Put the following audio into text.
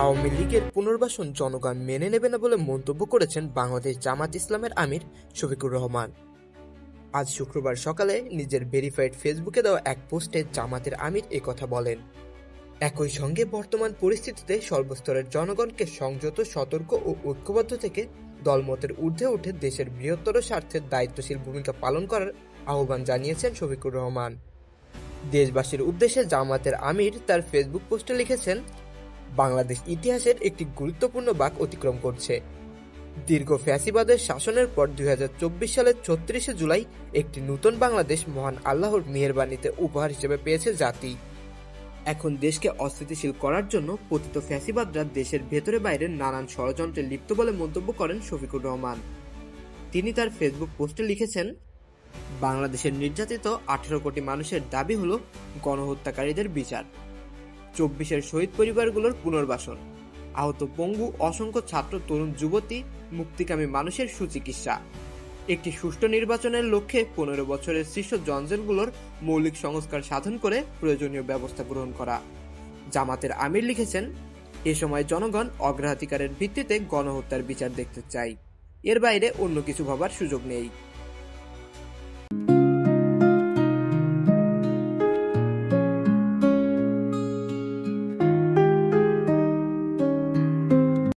আওয়ামী লীগের পুনর্বাসন জনগণ মেনে নেবে না বলে মন্তব্য করেছেন বাংলাদেশ জামাত ইসলামের আমির শফিকুর রহমান। আজ শুক্রবার সকালে নিজের ভেরিফাইড ফেসবুকে দেওয়া এক পোস্টে জামাতের আমির একথা বলেন। একই সঙ্গে বর্তমান পরিস্থিতিতে সর্বস্তরের জনগণকে সংযত, সতর্ক ও ঐক্যবদ্ধ থেকে দলমতের ঊর্ধ্বে উঠে দেশের বৃহত্তর স্বার্থে দায়িত্বশীল ভূমিকা পালন করার আহ্বান জানিয়েছেন শফিকুর রহমান। দেশবাসীর উদ্দেশ্যে জামাতের আমির তার ফেসবুক পোস্টে লিখেছেন, বাংলাদেশ ইতিহাসের একটি গুরুত্বপূর্ণ বাঁক অতিক্রম করছে। দীর্ঘ ফ্যাসিবাদের শাসনের পর ২০২৪ সালের ৩৬শে জুলাই একটি নতুন বাংলাদেশ মহান আল্লাহর মেহেরবানিতে উপহার হিসেবে পেয়েছে জাতি। এখন দেশকে অস্থিতিশীল করার জন্য পতিত ফ্যাসিবাদরা দেশের ভেতরে বাইরে নানান ষড়যন্ত্রে লিপ্ত বলে মন্তব্য করেন শফিকুর রহমান। তিনি তার ফেসবুক পোস্টে লিখেছেন, বাংলাদেশের নির্যাতিত ১৮ কোটি মানুষের দাবি হলো গণহত্যাকারীদের বিচার, ২৪-এর শহীদ পরিবারগুলোর পুনর্বাসন, আহত পঙ্গু অসংখ্য ছাত্র, তরুণ, যুবতী, মুক্তিকামী মানুষের সুচিকিৎসা, একটি সুষ্ঠু নির্বাচনের লক্ষ্যে ১৫ বছরের সৃষ্ট জঞ্জালগুলোর মৌলিক সংস্কার সাধন করে প্রয়োজনীয় ব্যবস্থা গ্রহণ করা। জামাতের আমির লিখেছেন, এ সময় জনগণ অগ্রাধিকারের ভিত্তিতে গণহত্যার বিচার দেখতে চাই, এর বাইরে অন্য কিছু ভাবার সুযোগ নেই।